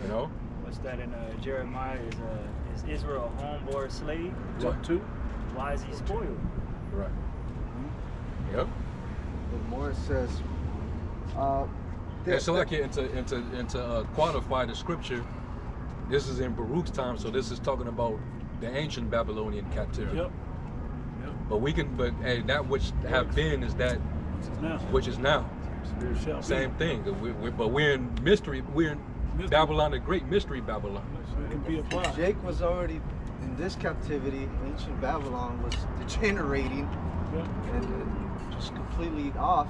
You know? What's that in Jeremiah? Is Israel a homeborn slave? What? Two? Why is he spoiled? Right. Yep. But more it says. And so, like, to quantify the scripture, this is in Baruch's time, so this is talking about the ancient Babylonian captivity. Yep. But hey, that which have been is that which is now. Same thing. But we're in mystery. We're in Babylon, the great mystery Babylon. Jake was already in this captivity. Ancient Babylon was degenerating and just completely off.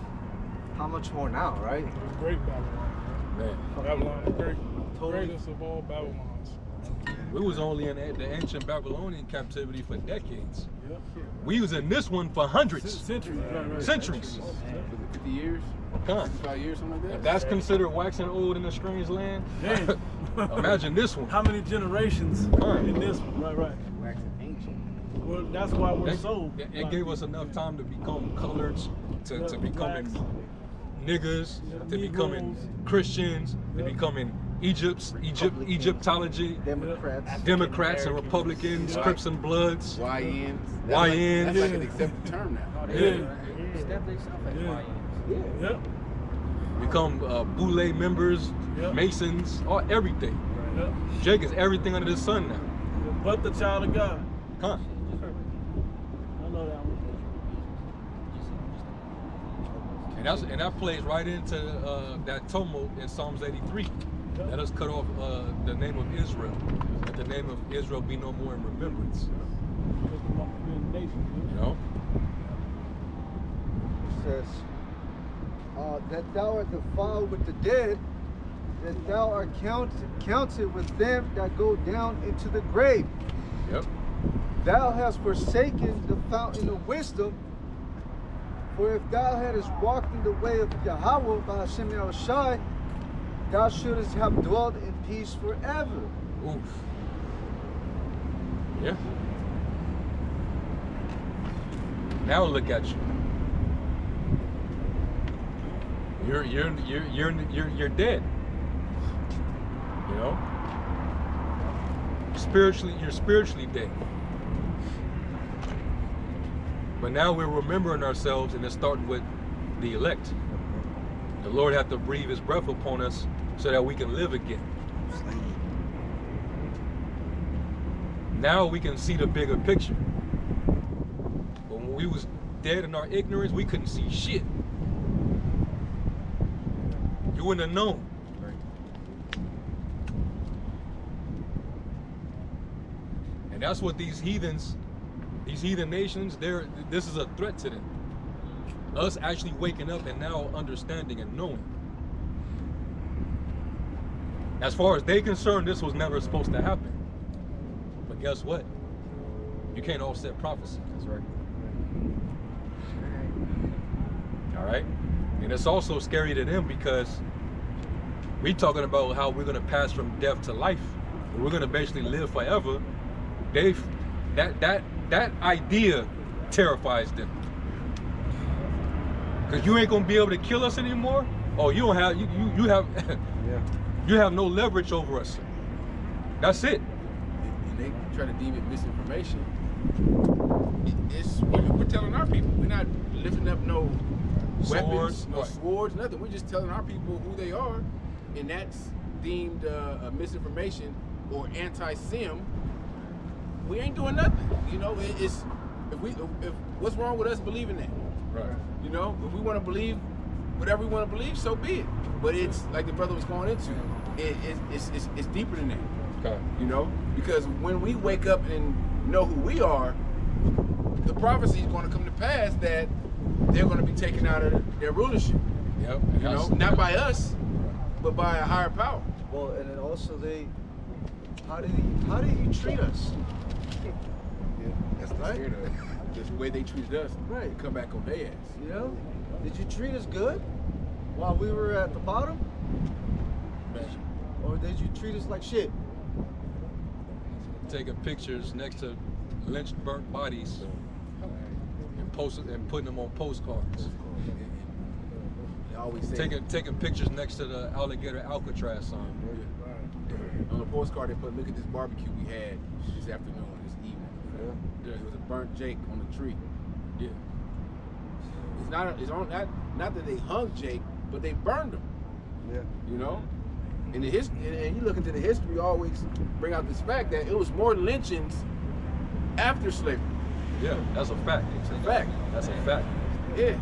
How much more now, right? It was great Babylon. Man. Babylon is great. Greatest of all Babylons. We was only in the ancient Babylonian captivity for decades. Yep. We was in this one for hundreds. Centuries. Right. Centuries. 50 years? Huh. 55 years, something like that? If that's considered waxing old in a strange land, imagine this one. How many generations in this one? Right. Waxing ancient. Well, that's why we're It gave us enough time to become coloreds, to becoming niggas, to becoming Christians, to becoming Egyptology, Democrats and Republicans, Crips and Bloods, YNs. YNs. That's like an accepted term now. Yep. Become Boule members, Masons, everything. Yep. Jake is everything under the sun now. But the child of God. Huh. I know that one. And that plays right into that tumult in Psalms 83. Let us cut off the name of Israel. Let the name of Israel be no more in remembrance. You know? It says, that thou art defiled with the dead, that thou art counted with them that go down into the grave. Yep. Thou hast forsaken the fountain of wisdom, for if thou hadst walked in the way of Yahweh by Hashem Yahushai, thou shouldst have dwelt in peace forever. Oof. Yeah. Now look at you. You're dead. You know? You're spiritually dead. But now we're remembering ourselves, and it's starting with the elect. The Lord had to breathe his breath upon us so that we can live again. Now we can see the bigger picture. But when we was dead in our ignorance, we couldn't see shit. You wouldn't have known. And that's what these heathen nations, this is a threat to them. Us actually waking up and now understanding and knowing. As far as they're concerned, this was never supposed to happen. But guess what? You can't offset prophecy. That's right. All right? And it's also scary to them because we talking about how we're going to pass from death to life. We're going to basically live forever. That idea terrifies them. Because you ain't going to be able to kill us anymore. Oh, you don't have, you have, you have no leverage over us. That's it. And they try to deem it misinformation. We're telling our people. We're not lifting up no weapons, no swords, nothing. We're just telling our people who they are, and that's deemed misinformation or anti-sim. We ain't doing nothing. You know, if what's wrong with us believing that? Right. You know, if we want to believe whatever we want to believe, so be it. But it's like the brother was going into. It's deeper than that. Okay. You know, because when we wake up and know who we are, the prophecy is going to come to pass that they're going to be taken out of their rulership. Yep. You know, not by us, but by a higher power. Well, and then also how did he treat us? Yeah, that's right. The way they treated us. Right. Come back on their ass. You know, did you treat us good while we were at the bottom? Or did you treat us like shit? Taking pictures next to lynched, burnt bodies and putting them on postcards. They always say Taking pictures next to the alligator Alcatraz sign. On the postcard they put, look at this barbecue we had this afternoon, this evening. There was a burnt Jake on the tree. Yeah. Not that they hung Jake, but they burned him. Yeah. You know? And and you look into the history, always bring out this fact that it was more lynchings after slavery. Yeah, that's a fact. Fact. That's a fact. Yeah.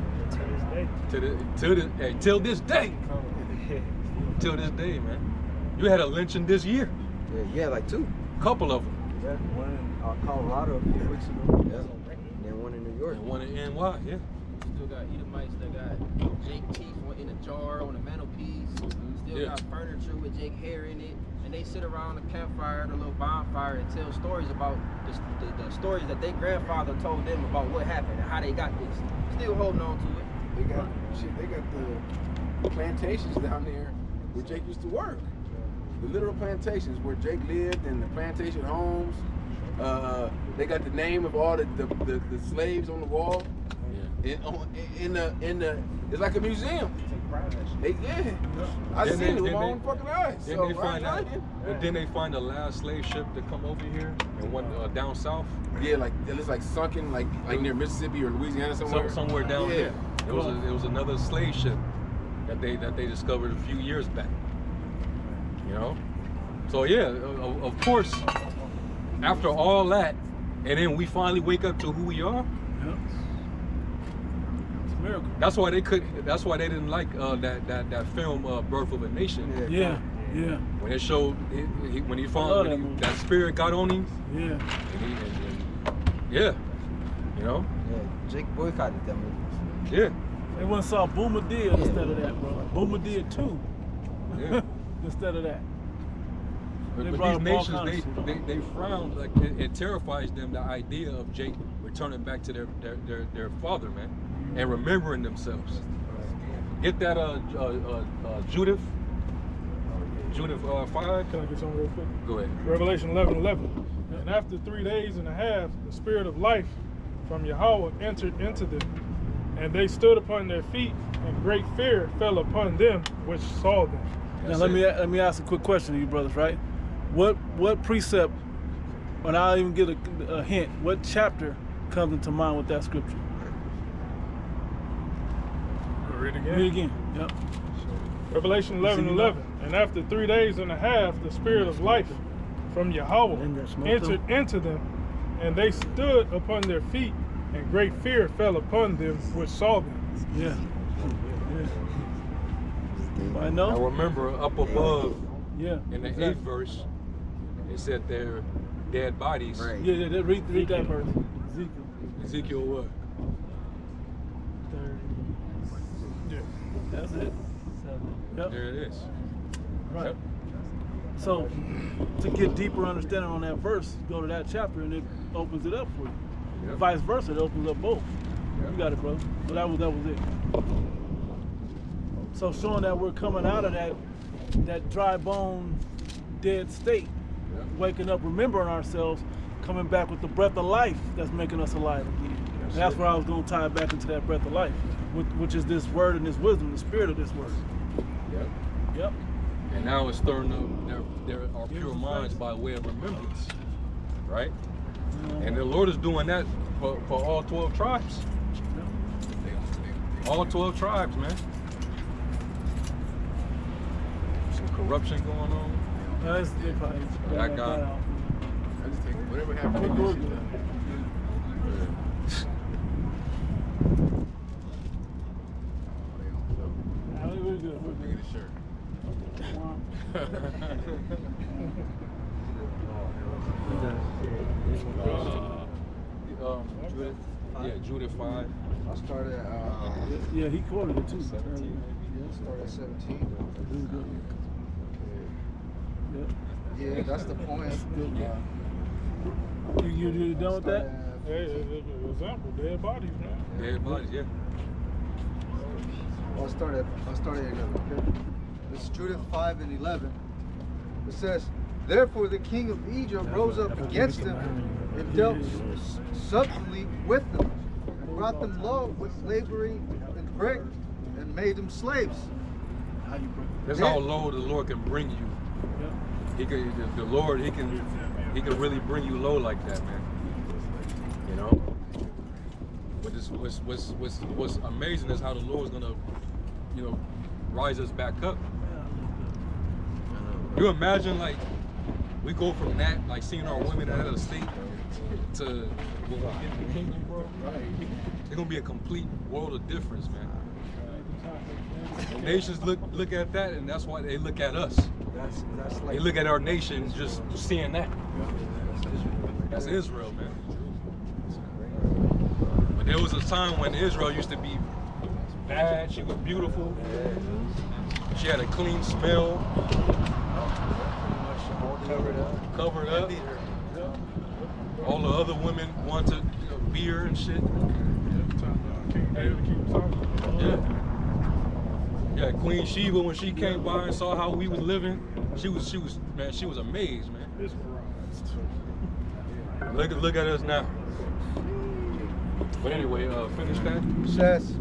Till this day. Till this day, man. You had a lynching this year. Yeah, like 2. Couple of them. Yeah, one in Colorado a few weeks ago. Yeah. And then one in New York. And one in NY, yeah. Still got Edomites that got Jake teeth in a jar on a mantelpiece. Still got furniture with Jake hair in it. And they sit around the campfire, the little bonfire, and tell stories about the stories that their grandfather told them about what happened and how they got this. Still holding on to it. They got the plantations down there where Jake used to work. The literal plantations where Jake lived and the plantation homes. They got the name of all the slaves on the wall. Yeah. It's like a museum. I seen it with my own fucking eyes. Then they find out. But then they find the last slave ship to come over here and one down south. Yeah, like it's like sunken, like near Mississippi or Louisiana somewhere. Somewhere down there. It was another slave ship that they discovered a few years back. You know, so yeah, of course. After all that, and then we finally wake up to who we are. Yeah. It's a miracle. That's why they couldn't. That's why they didn't like that film "Birth of a Nation." Yeah. When it showed, when he found that spirit got on him. Yeah. Yeah. You know. Yeah. Jake boycotted that movie. Yeah. They went and saw Boomadier instead of that, bro. Boomadier 2. Yeah. Instead of that. But these nations, they frown, like it terrifies them, the idea of Jake returning back to their father, man, and remembering themselves. Get that Judith 5. Can I get something real quick? Go ahead. Revelation 11:11. And after 3 days and a half, the spirit of life from Yahweh entered into them, and they stood upon their feet, and great fear fell upon them which saw them. Now let me ask a quick question to you brothers, right? What precept, and I'll even get a hint, what chapter comes into mind with that scripture? Read again. Read again. Yep. Revelation 11:11. And after 3 days and a half, the spirit of life from Yahweh entered into them, and they stood upon their feet, and great fear fell upon them which saw them. Yeah. I know. I remember up above, in the exactly. 8th verse, it said their dead bodies. Right. Yeah, read that verse. Ezekiel what? 30. Yeah, that's it. Yep. There it is. Right. Yep. So, to get deeper understanding on that verse, go to that chapter and it opens it up for you. Yep. Vice versa, it opens up both. Yep. You got it, bro. So that was it. So showing that we're coming out of that dry bone, dead state, waking up, remembering ourselves, coming back with the breath of life that's making us alive again. And that's where I was going to tie it back into that breath of life, which is this word and this wisdom, the spirit of this word. Yep. And now it's stirring up our pure minds by way of remembrance, right? And the Lord is doing that for all 12 tribes. All 12 tribes, man. Some corruption going on. That's That guy. I just take whatever happened to this shit. We're good. Look at his shirt. Judith. Yeah, Judith 5. I started at Yeah, he quoted it too. 17. started at 17. Yeah. Yeah, that's the point. You done with that? Hey, example, dead bodies, man. Dead bodies, yeah. I started at 11, okay? This is Judith 5 and 11. It says, therefore the king of Egypt rose up against them and dealt subtly with them, and brought them low with slavery and brick, and made them slaves. That's how low the Lord can bring you He could, the Lord, he can really bring you low like that, man. You know. But what's amazing is how the Lord's gonna, you know, rise us back up. You imagine like we go from that, like seeing our women out of the state, to when we get in the kingdom, bro. It's gonna be a complete world of difference, man. The nations look at that, and that's why they look at us. That's like, They look at our nation just seeing that. That's Israel, man. But there was a time when Israel used to be bad. She was beautiful. She had a clean smell. Covered up. All the other women wanted beer and shit. Yeah, Queen Sheba, when she came by and saw how we was living, she was amazed, man. Look at us now. But anyway, finish that. Says,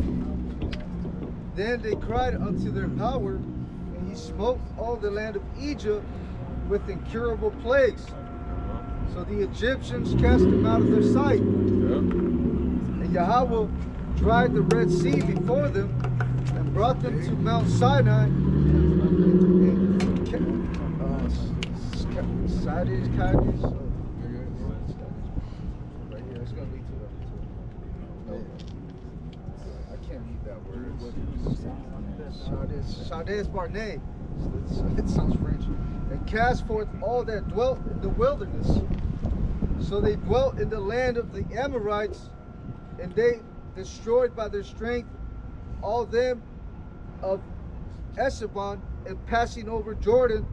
then they cried unto their power, and he smote all the land of Egypt with incurable plagues. So the Egyptians cast them out of their sight. And Yahweh dried the Red Sea before them and brought them to Mount Sinai right here. It's gonna lead to no. I can't read that word. Shades Barnea. It sounds French. And cast forth all that dwelt in the wilderness. So they dwelt in the land of the Amorites, and they destroyed by their strength all them of Esabon, and passing over Jordan,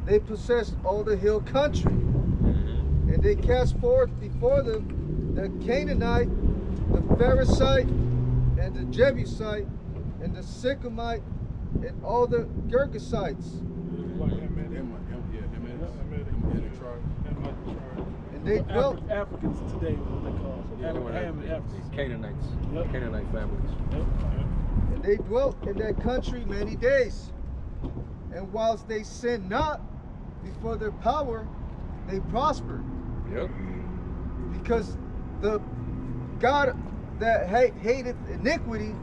they possessed all the hill country. And they cast forth before them the Canaanite, the Pharisite, and the Jebusite, and the Sychemite, and all the Girgasites. And they dwelt Africans today, what they call Canaanites, Canaanite families. And they dwelt in that country many days. And whilst they sinned not before their power, they prospered. Yep. Because the God that hated iniquity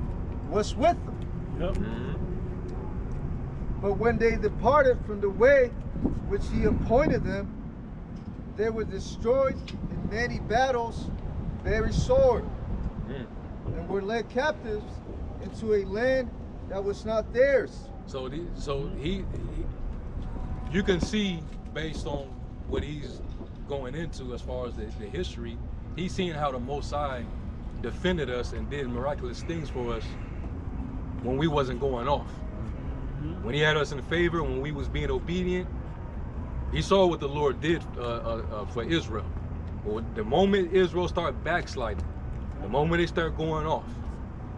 was with them. Yep. But when they departed from the way which he appointed them, they were destroyed in many battles, very sore, and were led captives into a land that was not theirs. So he you can see based on what he's going into as far as the history, he's seeing how the Most High defended us and did miraculous things for us when we wasn't going off. When he had us in favor, when we was being obedient, he saw what the Lord did for Israel. But the moment Israel started backsliding, the moment they start going off,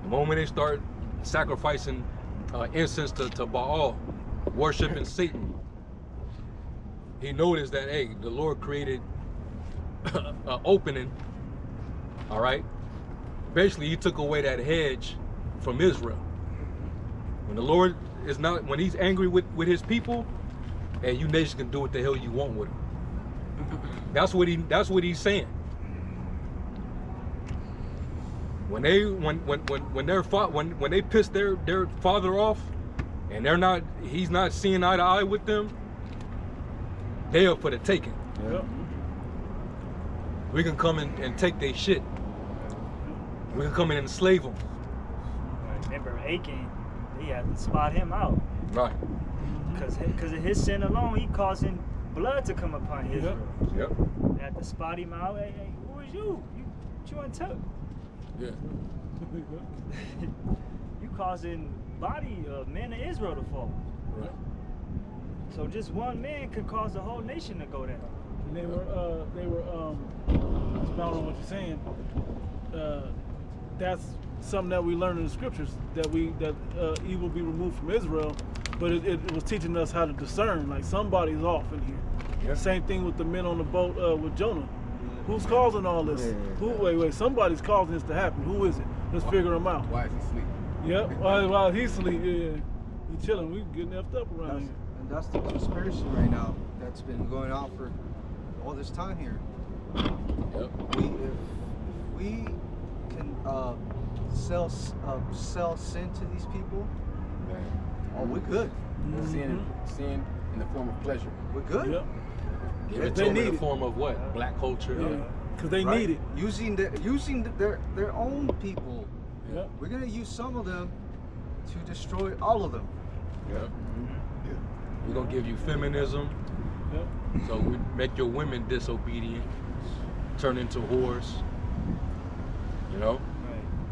the moment they start sacrificing incense to Baal, worshiping Satan, he noticed that, hey, the Lord created an opening, all right? Basically, he took away that hedge from Israel. When the Lord is not, when he's angry with his people, and you nations can do what the hell you want with them. That's what he's saying. When they piss their father off, and he's not seeing eye to eye with them, they are for the taking. Yep. We can come in and take their shit. We can come in and enslave them. Remember Achan, he had to spot him out. Right. Because of his sin alone, he causing blood to come upon Israel. Yep. They had to spot him out. Hey, who is you? What you want to tell? Yeah. You causing body of men of Israel to fall. Right. So just one man could cause the whole nation to go down. And they were expounding on what you're saying. That's something that we learn in the scriptures, that evil be removed from Israel, but it was teaching us how to discern, like somebody's off in here. Yeah. Same thing with the men on the boat with Jonah. Who's causing all this? Wait, somebody's causing this to happen. Who is it? Let's figure them out. Why is he asleep? Yep, while he's asleep, yeah. He chilling, we getting effed up around here. And that's the conspiracy right now that's been going on for all this time here. Yep. If we can sell sin to these people, oh, we're good. Sin in the form of pleasure. We're good. Yep. Give it to them in the form of what? Black culture. Because they Right? need it. Using their own people. Yep. We're gonna use some of them to destroy all of them. Yep. We're gonna give you feminism. Yep. So we make your women disobedient, turn into whores. You know?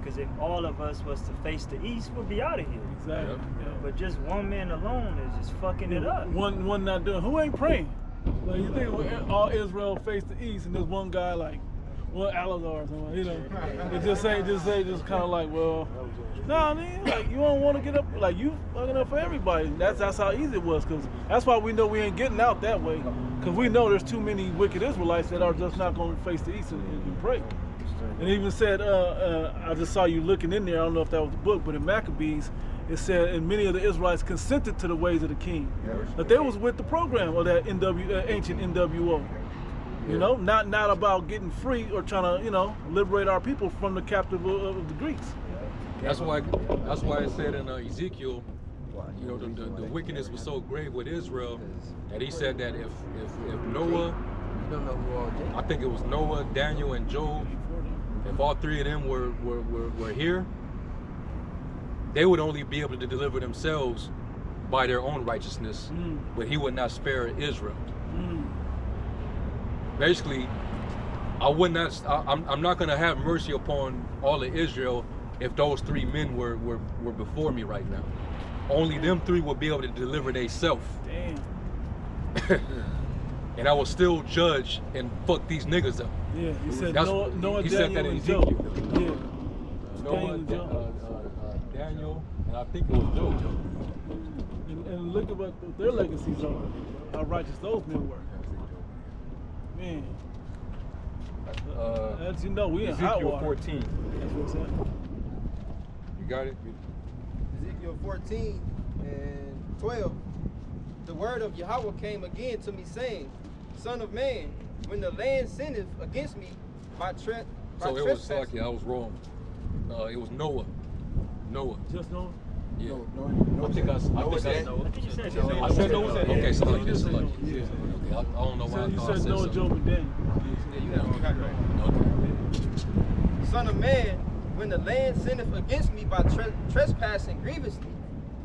Because if all of us was to face the east, we'll be out of here. Exactly. Yep. Yeah. But just one man alone is just fucking it up. One not doing. Who ain't praying? Like you think all Israel face the east, and there's one guy like, well, Alazar or something. You know, it just kind of like, well, no, man, like you don't want to get up, like you fucking up for everybody. That's how easy it was, because that's why we know we ain't getting out that way, because we know there's too many wicked Israelites that are just not going to face the east and pray. And it even said, I just saw you looking in there. I don't know if that was the book, but in Maccabees, it said, and many of the Israelites consented to the ways of the king. But they was with the program of that ancient NWO. You know, not about getting free or trying to, liberate our people from the captive of the Greeks. That's why it said in Ezekiel, the wickedness was so grave with Israel that he said that if Noah, You don't know who all did. I think it was Noah, Daniel, and Job, if all three of them were here, they would only be able to deliver themselves by their own righteousness, but he would not spare Israel. Basically, I'm not going to have mercy upon all of Israel if those three men were before me right now. Only them three will be able to deliver themselves. Damn. And I will still judge and fuck these niggas up. Yeah, he said That's- Noah, he Daniel, said that in and Job. Ezekiel. Yeah. Noah, Daniel, and I think it was Job. And look at what their legacies are, how righteous those men were. Man. As you know, we in hot Ezekiel water. 14. That's what it said. You got it? Ezekiel 14 and 12. The word of Yahweh came again to me, saying, Son of man, when the land sinneth against me by So it was Salaki, I was wrong. It was Noah. Noah. Just Noah? Yeah. No, I think I said I think you said I said Noah. Okay, so like this, like Yeah. okay, I don't know why I You thought I said said Noah, something. Job, and Daniel. Yeah, you got it right. Okay. Son of man, when the land sinneth against me by trespassing grievously,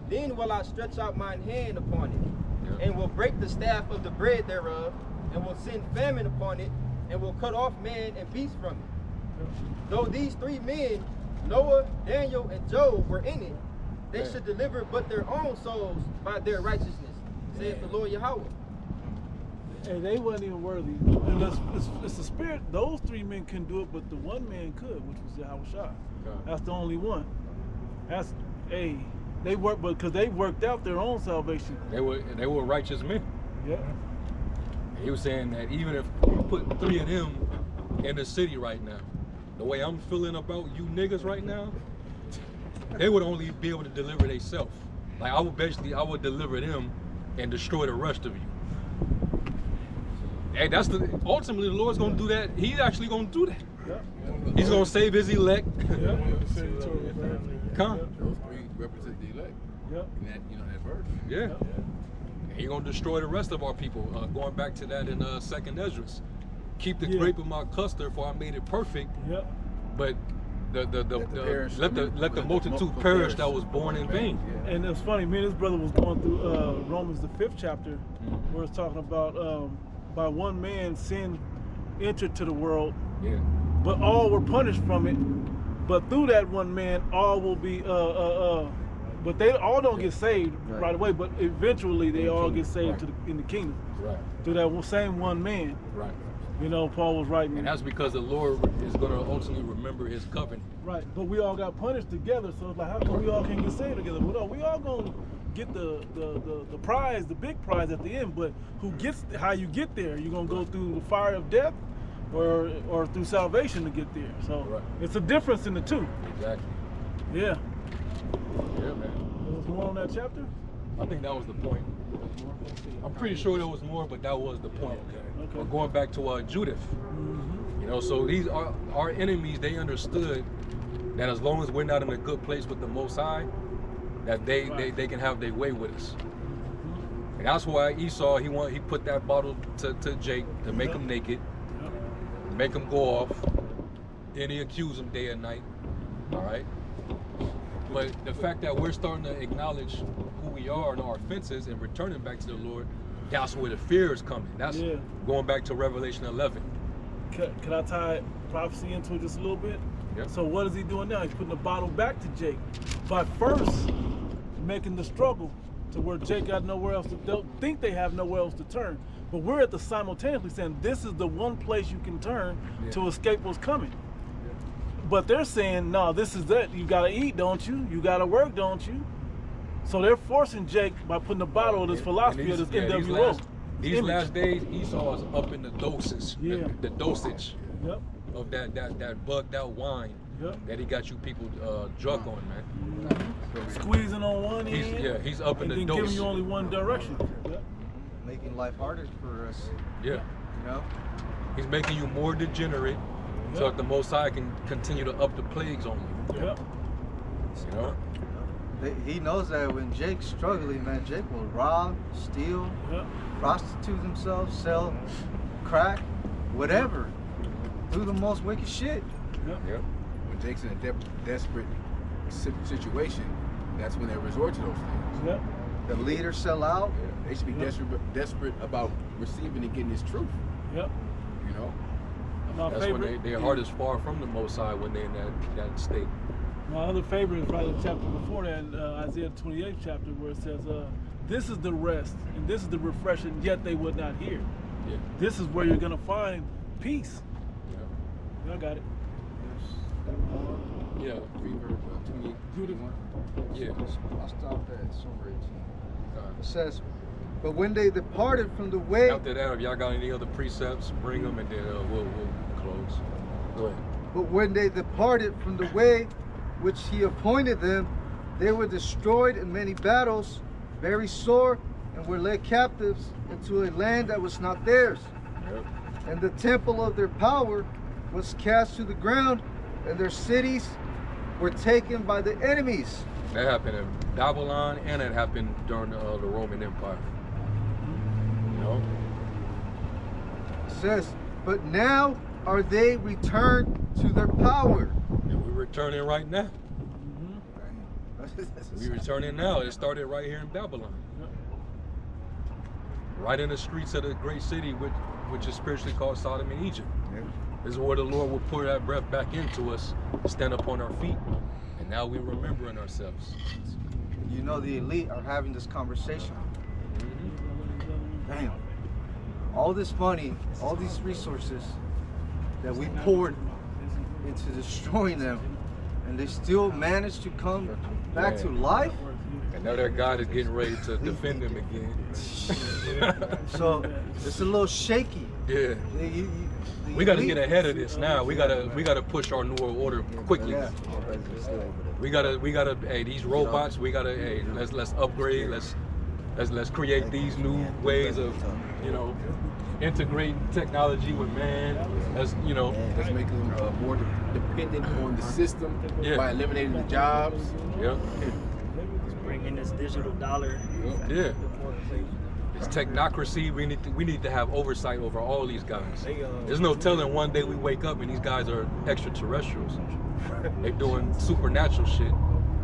then will I stretch out mine hand upon it, and will break the staff of the bread thereof, and will send famine upon it, and will cut off man and beast from it. Though these three men, Noah, Daniel, and Job, were in it, they should deliver but their own souls by their righteousness, saith the Lord Yahweh. And they wasn't even worthy. And it's the spirit. Those three men couldn't do it, but the one man could, which was Yahweh. That's the only one. That's they worked, but because they worked out their own salvation. They were righteous men. Yeah. He was saying that even if you put three of them in the city right now, the way I'm feeling about you niggas right now, they would only be able to deliver themselves. Like I would deliver them and destroy the rest of you. Hey, ultimately the Lord's gonna do that. He's actually gonna do that. Yeah. He's gonna save his elect. Yeah. Come. Those three represent the elect. Yep. In that verse. Yeah. And he's gonna destroy the rest of our people. Going back to that in 2nd Esdras. Keep the grape of my cluster, for I made it perfect. Yep. But let the multitude multiple perish that was born in vain. And it's funny, me and his brother was going through Romans the 5th chapter, where it's talking about by one man sin entered to the world, Yeah. but all were punished from it. But through that one man, all will be but they all don't get saved right away. But eventually, they all get saved in the kingdom Right. through that same one man. Right. You know, Paul was writing. And that's because the Lord is going to ultimately remember his covenant. Right, but we all got punished together, so it's like, how come we all can't get saved together? Well, we all gonna get the prize, the big prize at the end, but how you get there? You gonna go through the fire of death, or through salvation to get there? So it's a difference in the two. Exactly. Yeah. Yeah, man. There was more on that chapter? I think that was the point. I'm pretty sure there was more, but that was the point. Okay. But going back to Judith, you know, so these are our enemies. They understood that as long as we're not in a good place with the Most High, that they can have their way with us. And that's why Esau he put that bottle to Jake to make him naked, make him go off. Then he accused him day and night. All right. But the fact that we're starting to acknowledge who we are and our offenses and returning back to the Lord, that's where the fear is coming. That's going back to Revelation 11. Can I tie prophecy into it just a little bit? Yep. So what is he doing now? He's putting the bottle back to Jake by first making the struggle to where Jake got nowhere else to, they'll think they have nowhere else to turn. But we're at the simultaneously saying this is the one place you can turn to escape what's coming. But they're saying, no, this is it. You gotta eat, don't you? You gotta work, don't you? So they're forcing Jake by putting the bottle of this philosophy of this NWO. These last days, Esau is up in the doses, the dosage of that bugged out wine that he got you people drunk on, man. Squeezing on one end, he's up in the and dose. giving you only one direction. Making life harder for us. Yeah. You know? He's making you more degenerate so that the Most High can continue to up the plagues on you. Yep. You know? He knows that when Jake's struggling, man, Jake will rob, steal, prostitute himself, sell crack, whatever. Do the most wicked shit. Yep. When Jake's in a desperate situation, that's when they resort to those things. Yep. The leaders sell out. They should be desperate about receiving and getting his truth. Yep. You know? My That's favorite, when their heart is far from the Most High when they're in that state. my other favorite is probably the chapter before that, Isaiah 28th chapter, where it says, this is the rest and this is the refreshing, yet they would not hear. Yeah. This is where you're gonna find peace. Yeah. Y'all got it. Yeah. Beautiful. Yeah. I'll stop that. So rich. It says, but when they departed from the way. After that, if y'all got any other precepts, bring them, and then we'll close. Go ahead. But when they departed from the way which he appointed them, they were destroyed in many battles, very sore, and were led captives into a land that was not theirs. Yep. And the temple of their power was cast to the ground, and their cities were taken by the enemies. That happened in Babylon, and it happened during the Roman Empire. You know? It says, but now are they returned to their power. And we're returning right now. We're returning now. It started right here in Babylon. Right in the streets of the great city, which is spiritually called Sodom and Egypt. This is where the Lord will pour that breath back into us, stand up on our feet, and now we're remembering ourselves. You know, the elite are having this conversation. Damn. All this money, all these resources that we poured into destroying them, and they still managed to come back to life. And now their God is getting ready to defend them again. So it's a little shaky. Yeah. We got to get ahead of this now. We gotta push our new order quickly. Yeah. We gotta. Hey, these robots. We gotta. Hey, let's upgrade. Let's create these new ways of, you know, integrating technology with man. Let's make them more dependent on the system by eliminating the jobs. Yeah. Bringing this digital dollar. Yeah. It's technocracy. We need to have oversight over all these guys. There's no telling one day we wake up and these guys are extraterrestrials. They're doing supernatural shit.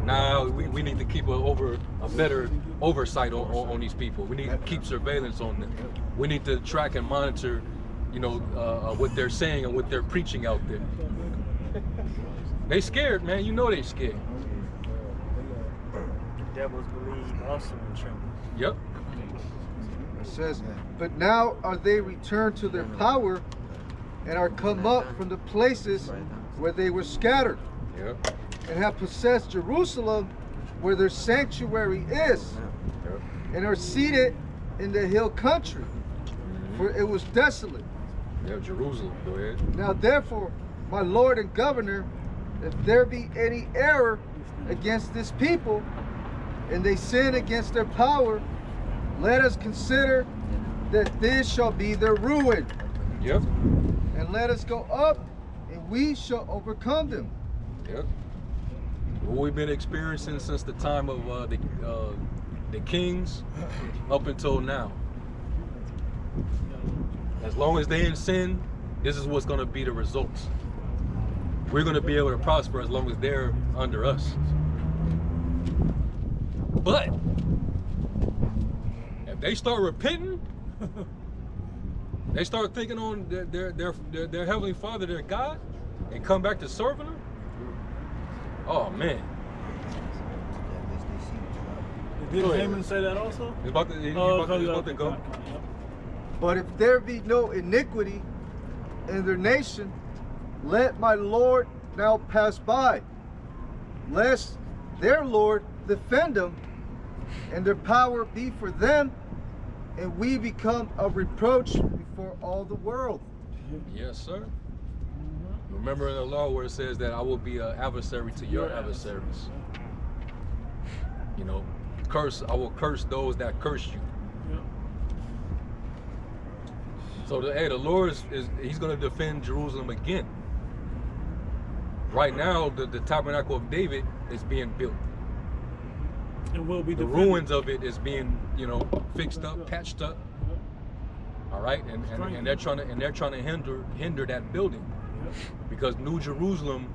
Now we need to keep a better oversight on these people. We need to keep surveillance on them. We need to track and monitor, what they're saying and what they're preaching out there. They scared, man. You know they scared. The devils believe also in tremble. Yep. It says, but now are they returned to their power and are come up from the places where they were scattered. Yep. And have possessed Jerusalem where their sanctuary is, and are seated in the hill country, for it was desolate. Yeah, Jerusalem, go ahead. Now therefore, my Lord and Governor, if there be any error against this people, and they sin against their power, let us consider that this shall be their ruin. Yep. And let us go up, and we shall overcome them. Yep. What we've been experiencing since the time of the kings up until now. As long as they in sin, this is what's going to be the results. We're going to be able to prosper as long as they're under us. But if they start repenting, they start thinking on their Heavenly Father, their God, and come back to serving Him. Oh man! Did Haman say that also? He's about to go. But if there be no iniquity in their nation, let my Lord now pass by, lest their Lord defend them, and their power be for them, and we become a reproach before all the world. Yes, sir. Remember in the law where it says that I will be an adversary to your adversaries. You know, I will curse those that curse you. So the Lord He's going to defend Jerusalem again. Right now, the tabernacle of David is being built. It will be the ruins of it is being, fixed up, patched up. All right, and they're trying to hinder that building, because New Jerusalem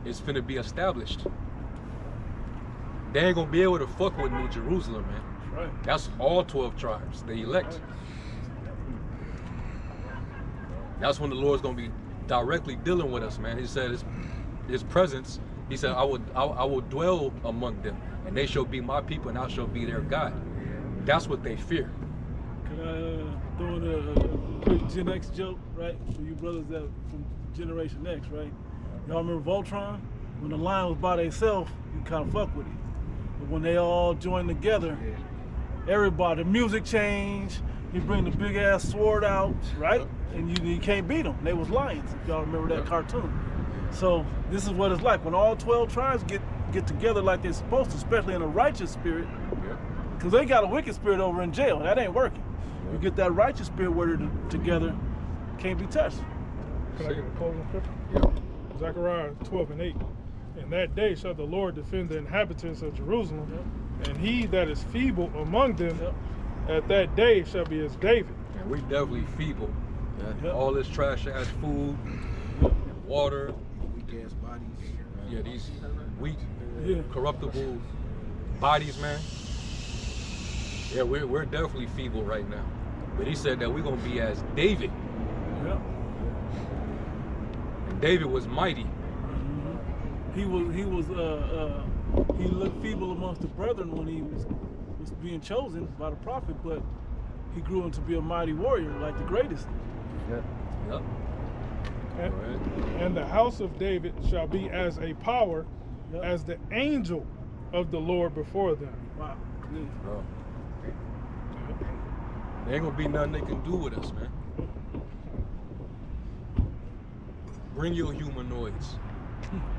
is finna be established. They ain't gonna be able to fuck with New Jerusalem, man. Right. That's all 12 tribes, the elect. That's when the Lord's gonna be directly dealing with us, man. He said his presence, he said, I will dwell among them, and they shall be my people, and I shall be their God. That's what they fear. Can I throw in a quick Gen X joke, right? For you brothers that from Generation X, right? Y'all remember Voltron? When the line was by themselves, you kind of fuck with it. But when they all joined together, everybody, the music changed. He bring the big ass sword out, right? And you can't beat them. They was lions, if y'all remember that cartoon. So this is what it's like when all 12 tribes get together like they're supposed to, especially in a righteous spirit. Because they got a wicked spirit over in jail. That ain't working. You get that righteous spirit where they're together, can't be touched. Can I get a closing scripture? Yeah. Zechariah 12:8. In that day shall the Lord defend the inhabitants of Jerusalem, and he that is feeble among them at that day shall be as David. And we definitely feeble. All this trash ass food, and water, Weak ass bodies. yeah, these weak, corruptible bodies, man. Yeah, we're definitely feeble right now. But he said that we're gonna be as David. Yeah. And David was mighty. He looked feeble amongst the brethren when he was being chosen by the prophet, but he grew into be a mighty warrior, like the greatest. Yep. And the house of David shall be as a power, as the angel of the Lord before them. Wow. Yeah. Bro. There ain't gonna be nothing they can do with us, man. Bring your humanoids,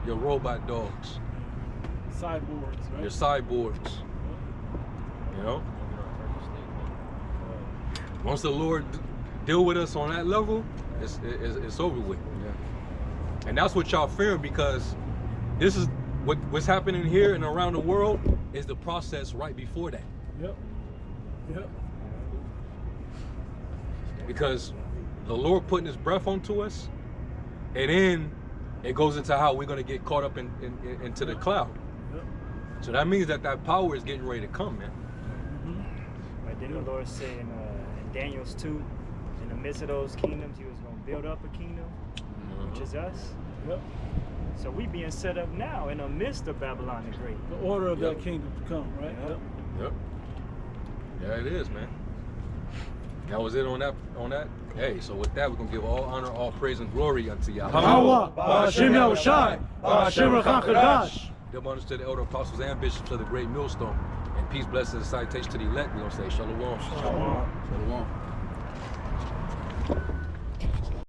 your robot dogs, Cyborgs, right? your cyborgs. You know? Once the Lord deal with us on that level, it's over with. And that's what y'all fearing, because this is what's happening here and around the world is the process right before that. Yep. Because the Lord putting his breath onto us, and then it goes into how we're going to get caught up into the cloud. So that means that power is getting ready to come, man. But then the Lord said in Daniel's 2, in the midst of those kingdoms, he was going to build up a kingdom, which is us. Yep. So we being set up now in the midst of Babylon the Great. The order of that kingdom to come, right? Yep. Yeah, it is, man. That was it on that. Hey, so with that, we're gonna give all honor, all praise, and glory unto Yahweh. Give honor to the elder apostles and bishops of the great millstone. And peace, blessings, and salutation to the elect. We're gonna say shalom. Shalom.